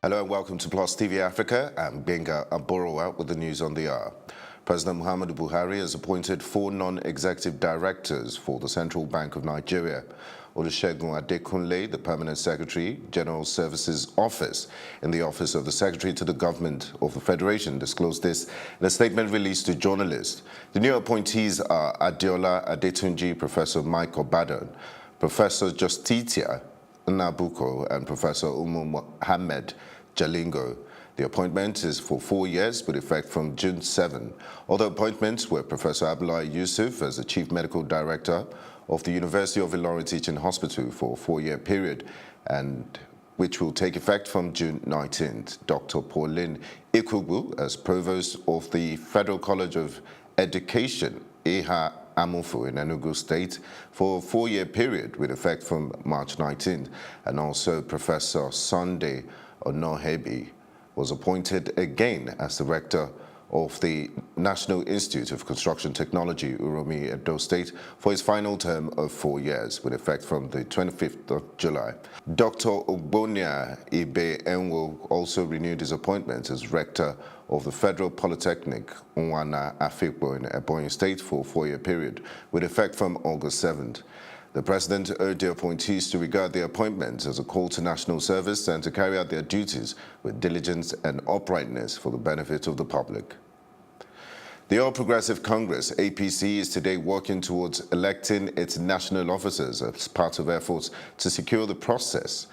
Hello and welcome to Plus TV Africa. I'm Benga Aborowa with the news on the hour. President Muhammadu Buhari has appointed 4 non-executive directors for the Central Bank of Nigeria. Olusegun Adekunle, the Permanent Secretary, General Services Office in the Office of the Secretary to the Government of the Federation, disclosed this in a statement released to journalists. The new appointees are Adeola Adetunji, Professor Mike Obadan, Professor Justitia Nabuko, and Professor Umu Mohammed Jalingo. The appointment is for 4 years with effect from June 7. Other appointments were Professor Abdullahi Yusuf as the Chief Medical Director of the University of Ilorin Teaching Hospital for a 4-year period, and which will take effect from June 19th. Dr. Pauline Ikubu as Provost of the Federal College of Education, Eha Amufu in Enugu State for a 4-year period with effect from March 19th, and also Professor Sunday Onohebi was appointed again as the Rector of the National Institute of Construction Technology, Uromi, Edo State, for his final term of 4 years, with effect from the 25th of July. Dr. Ogbonia Ibe Enwo also renewed his appointment as Rector of the Federal Polytechnic, Unwana Afikpo in Ebonyi State for a 4-year period, with effect from August 7th. The President urged the appointees to regard the appointments as a call to national service and to carry out their duties with diligence and uprightness for the benefit of the public. The All Progressive Congress, APC, is today working towards electing its national officers as part of efforts to secure the process.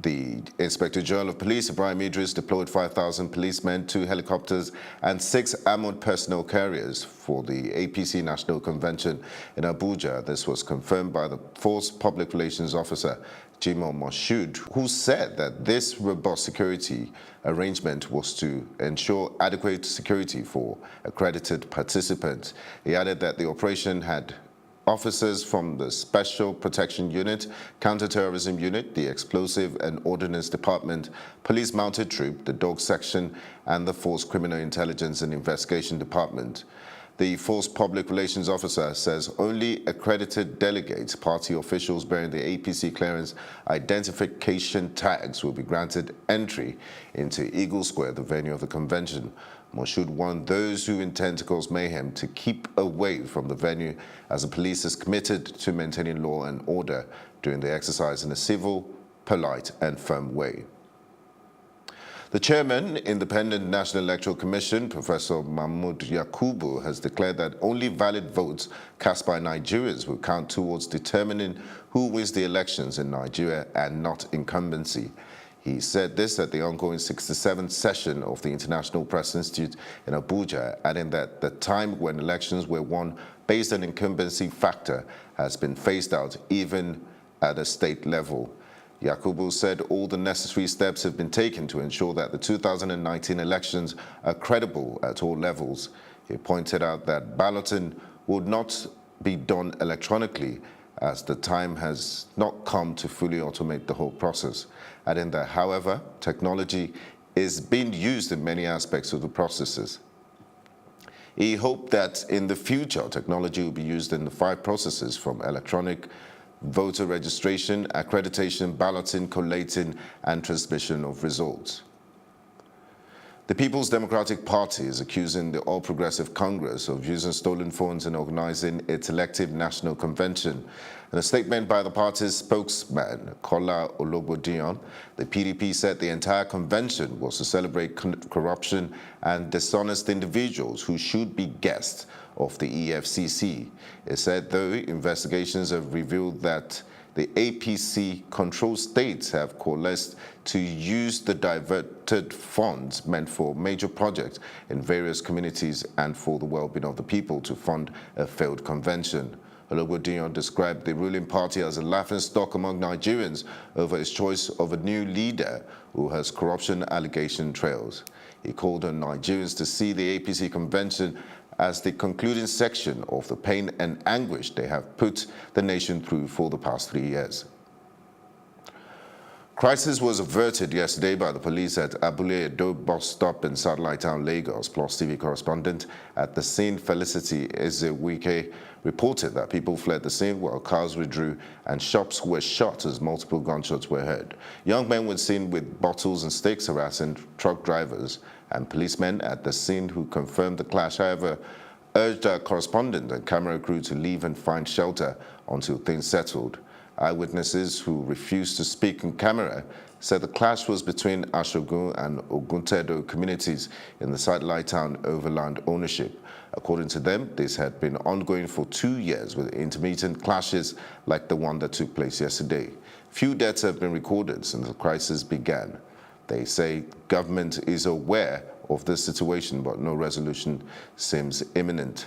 The Inspector General of Police, Ibrahim Idris, deployed 5,000 policemen, 2 helicopters and 6 armored personnel carriers for the APC National Convention in Abuja. This was confirmed by the Force Public Relations Officer, Jimoh Moshood, who said that this robust security arrangement was to ensure adequate security for accredited participants. He added that the operation had officers from the Special Protection Unit, Counterterrorism Unit, the Explosive and Ordnance Department, Police Mounted Troop, the Dog Section, and the Force Criminal Intelligence and Investigation Department. The Force Public Relations Officer says only accredited delegates, party officials bearing the APC clearance identification tags will be granted entry into Eagle Square, the venue of the convention. Moshood warned those who intend to cause mayhem to keep away from the venue, as the police is committed to maintaining law and order during the exercise in a civil, polite and firm way. The chairman, Independent National Electoral Commission, Professor Mahmood Yakubu, has declared that only valid votes cast by Nigerians will count towards determining who wins the elections in Nigeria and not incumbency. He said this at the ongoing 67th session of the International Press Institute in Abuja, adding that the time when elections were won based on incumbency factor has been phased out even at a state level. Yakubu said all the necessary steps have been taken to ensure that the 2019 elections are credible at all levels. He pointed out that balloting would not be done electronically, as the time has not come to fully automate the whole process, adding that, however, technology is being used in many aspects of the processes. He hoped that in the future, technology will be used in the 5 processes from electronic voter registration, accreditation, balloting, collating, and transmission of results. The People's Democratic Party is accusing the All Progressive Congress of using stolen funds in organizing its elective national convention. In a statement by the party's spokesman, Kola Ologbodiyan, the PDP said the entire convention was to celebrate corruption and dishonest individuals who should be guests of the EFCC. It said, though, investigations have revealed that the APC-controlled states have coalesced to use the diverted funds meant for major projects in various communities and for the well-being of the people to fund a failed convention. Ologbodiyan described the ruling party as a laughingstock among Nigerians over its choice of a new leader who has corruption allegation trails. He called on Nigerians to see the APC convention as the concluding section of the pain and anguish they have put the nation through for the past 3 years. Crisis was averted yesterday by the police at Abule Edo bus stop in Satellite Town, Lagos. Plus TV correspondent at the scene, Felicity Ezewike, reported that people fled the scene while cars withdrew and shops were shut as multiple gunshots were heard. Young men were seen with bottles and sticks harassing truck drivers, and policemen at the scene who confirmed the clash, however, urged our correspondent and camera crew to leave and find shelter until things settled. Eyewitnesses who refused to speak in camera said the clash was between Ashogun and Oguntedo communities in the Satellite Town over land ownership. According to them, this had been ongoing for 2 years with intermittent clashes like the one that took place yesterday. Few deaths have been recorded since the crisis began. They say government is aware of this situation, but no resolution seems imminent.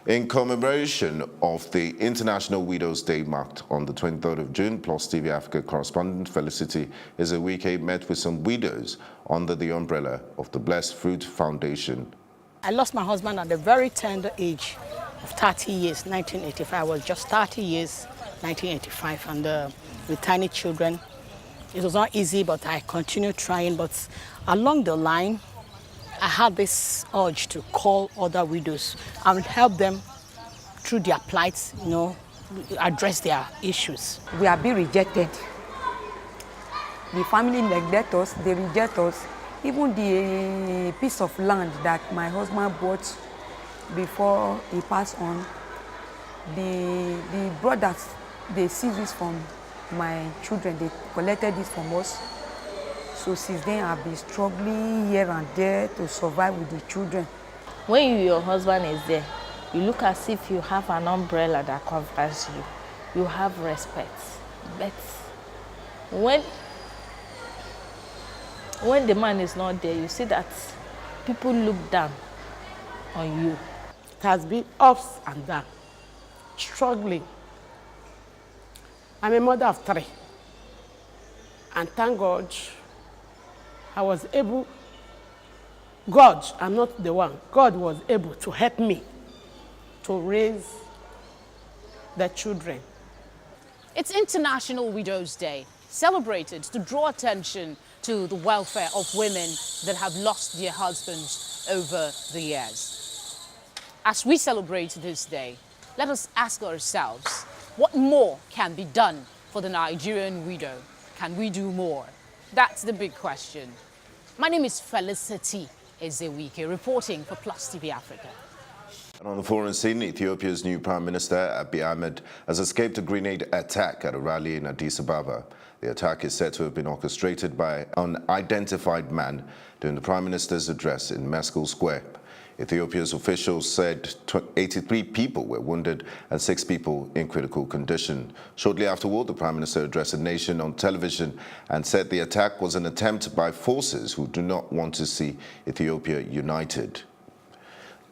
In commemoration of the International Widows' Day marked on the 23rd of June, Plus TV Africa correspondent Felicity Ezewike met with some widows under the umbrella of the Blessed Fruit Foundation. I lost my husband at a very tender age of 30 years, 1985. I was just 30 years, 1985, and with tiny children. It was not easy, but I continued trying. But along the line, I had this urge to call other widows and help them through their plights, address their issues. We are being rejected. The family neglect us, they reject us. Even the piece of land that my husband bought before he passed on, the brothers, they seized this from my children, they collected this from us. So since then, I've been struggling here and there to survive with the children. When your husband is there, you look as if you have an umbrella that covers you. You have respect. But when the man is not there, you see that people look down on you. It has been ups and downs, struggling. I'm a mother of 3. And thank God, I was able, God, I'm not the one, God was able to help me to raise the children. It's International Widows' Day, celebrated to draw attention to the welfare of women that have lost their husbands over the years. As we celebrate this day, let us ask ourselves, what more can be done for the Nigerian widow? Can we do more? That's the big question. My name is Felicity Ezewike, reporting for Plus TV Africa. And on the foreign scene, Ethiopia's new Prime Minister, Abiy Ahmed, has escaped a grenade attack at a rally in Addis Ababa. The attack is said to have been orchestrated by an unidentified man during the Prime Minister's address in Meskel Square. Ethiopia's officials said 83 people were wounded and 6 people in critical condition. Shortly afterward, the Prime Minister addressed the nation on television and said the attack was an attempt by forces who do not want to see Ethiopia united.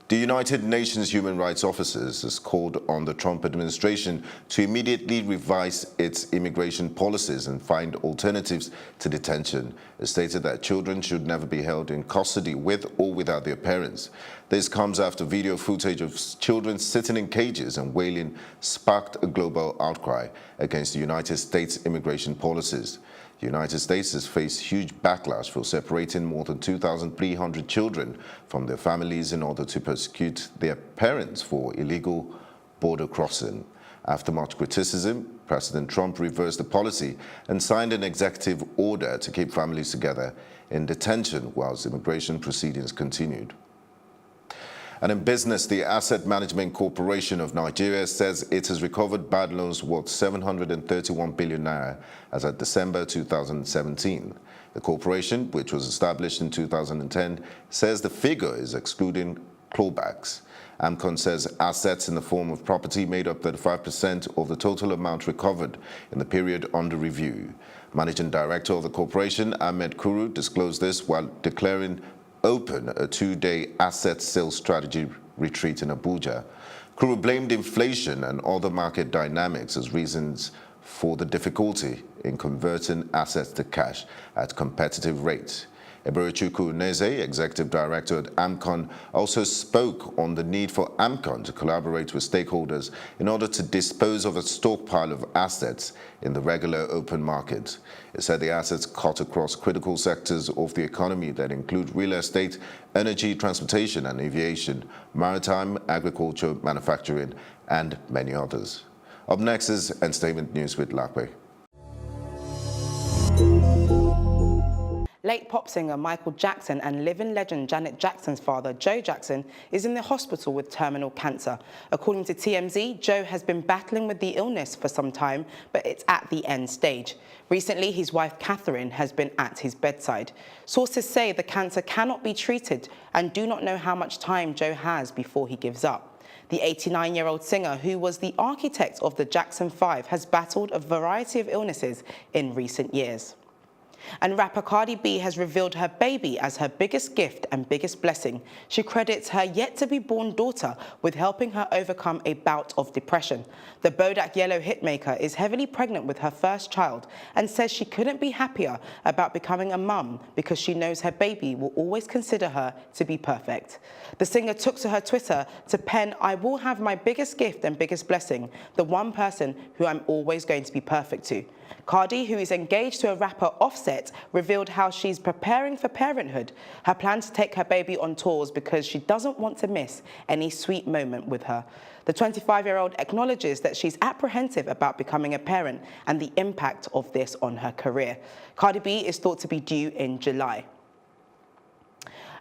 The United Nations Human Rights Officers has called on the Trump administration to immediately revise its immigration policies and find alternatives to detention. It stated that children should never be held in custody with or without their parents. This comes after video footage of children sitting in cages and wailing sparked a global outcry against the United States immigration policies. The United States has faced huge backlash for separating more than 2,300 children from their families in order to persecute their parents for illegal border crossing. After much criticism, President Trump reversed the policy and signed an executive order to keep families together in detention whilst immigration proceedings continued. And in business, the Asset Management Corporation of Nigeria says it has recovered bad loans worth 731 billion naira as of December 2017. The corporation, which was established in 2010, says the figure is excluding clawbacks. AMCON says assets in the form of property made up 35% of the total amount recovered in the period under review. Managing Director of the corporation, Ahmed Kuru, disclosed this while declaring open a 2-day asset sales strategy retreat in Abuja. Kuru blamed inflation and other market dynamics as reasons for the difficulty in converting assets to cash at competitive rates. Eberechukwu Neze, Executive Director at AMCON, also spoke on the need for AMCON to collaborate with stakeholders in order to dispose of a stockpile of assets in the regular open market. It said the assets cut across critical sectors of the economy that include real estate, energy, transportation and aviation, maritime, agriculture, manufacturing, and many others. Up next is Entertainment News with Lakwe. Late pop singer Michael Jackson and living legend Janet Jackson's father, Joe Jackson, is in the hospital with terminal cancer. According to TMZ, Joe has been battling with the illness for some time, but it's at the end stage. Recently, his wife Catherine has been at his bedside. Sources say the cancer cannot be treated and do not know how much time Joe has before he gives up. The 89-year-old singer, who was the architect of the Jackson 5, has battled a variety of illnesses in recent years. And rapper Cardi B has revealed her baby as her biggest gift and biggest blessing. She credits her yet-to-be-born daughter with helping her overcome a bout of depression. The Bodak Yellow hitmaker is heavily pregnant with her first child and says she couldn't be happier about becoming a mum because she knows her baby will always consider her to be perfect. The singer took to her Twitter to pen, "I will have my biggest gift and biggest blessing, the one person who I'm always going to be perfect to." Cardi, who is engaged to a rapper Offset, revealed how she's preparing for parenthood. Her plan to take her baby on tours because she doesn't want to miss any sweet moment with her. The 25-year-old acknowledges that she's apprehensive about becoming a parent and the impact of this on her career. Cardi B is thought to be due in July.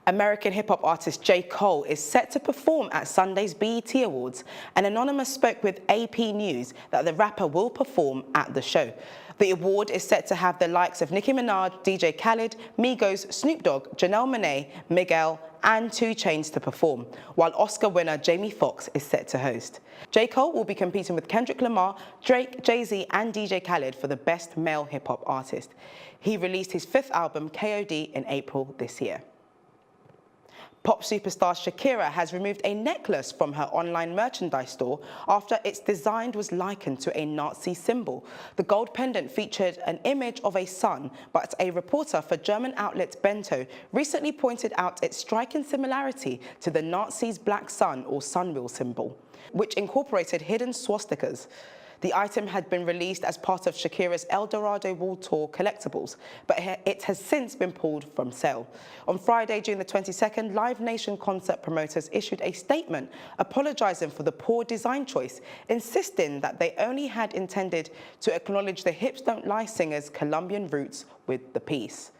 American hip-hop artist J. Cole is set to perform at Sunday's BET Awards. An anonymous spoke with AP News that the rapper will perform at the show. The award is set to have the likes of Nicki Minaj, DJ Khaled, Migos, Snoop Dogg, Janelle Monáe, Miguel, and 2 Chainz to perform, while Oscar winner Jamie Foxx is set to host. J. Cole will be competing with Kendrick Lamar, Drake, Jay-Z, and DJ Khaled for the Best Male Hip-Hop Artist. He released his 5th album, KOD, in April this year. Pop superstar Shakira has removed a necklace from her online merchandise store after its design was likened to a Nazi symbol. The gold pendant featured an image of a sun, but a reporter for German outlet Bento recently pointed out its striking similarity to the Nazis' black sun or sunwheel symbol, which incorporated hidden swastikas. The item had been released as part of Shakira's El Dorado World Tour collectibles, but it has since been pulled from sale. On Friday, June the 22nd, Live Nation concert promoters issued a statement apologizing for the poor design choice, insisting that they only had intended to acknowledge the Hips Don't Lie singer's Colombian roots with the piece.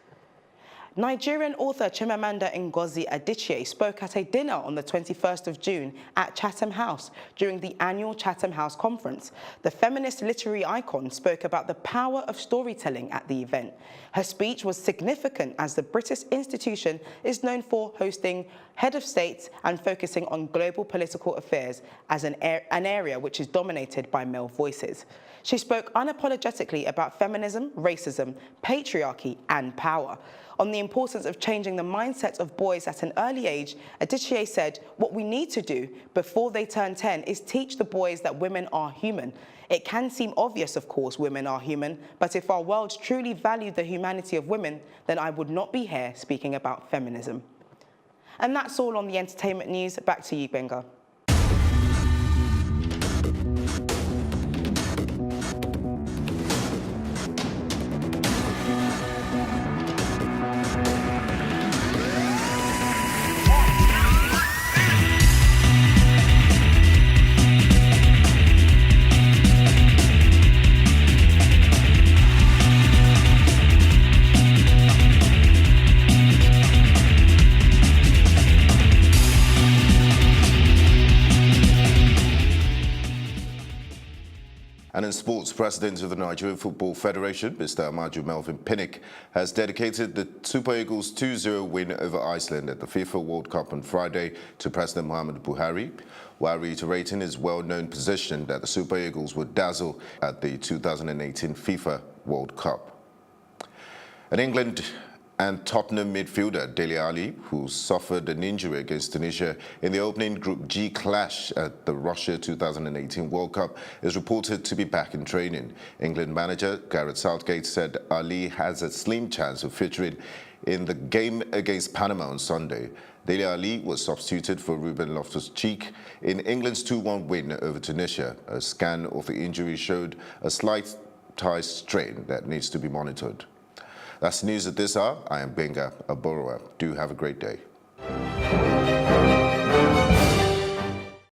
Nigerian author Chimamanda Ngozi Adichie spoke at a dinner on the 21st of June at Chatham House during the annual Chatham House Conference. The feminist literary icon spoke about the power of storytelling at the event. Her speech was significant as the British institution is known for hosting head of states and focusing on global political affairs as an area which is dominated by male voices. She spoke unapologetically about feminism, racism, patriarchy, and power. On the importance of changing the mindset of boys at an early age, Adichie said, "What we need to do before they turn 10 is teach the boys that women are human. It can seem obvious, of course, women are human, but if our world truly valued the humanity of women, then I would not be here speaking about feminism." And that's all on the entertainment news. Back to you, Benga. And in sports, President of the Nigerian Football Federation, Mr. Amaju Melvin Pinnick, has dedicated the Super Eagles' 2-0 win over Iceland at the FIFA World Cup on Friday to President Muhammadu Buhari, while reiterating his well-known position that the Super Eagles would dazzle at the 2018 FIFA World Cup. And England And Tottenham midfielder Dele Alli, who suffered an injury against Tunisia in the opening Group G clash at the Russia 2018 World Cup, is reported to be back in training. England manager Gareth Southgate said Ali has a slim chance of featuring in the game against Panama on Sunday. Dele Alli was substituted for Ruben Loftus-Cheek in England's 2-1 win over Tunisia. A scan of the injury showed a slight thigh strain that needs to be monitored. That's the news at this hour. I am Benga Aboroa. Do have a great day.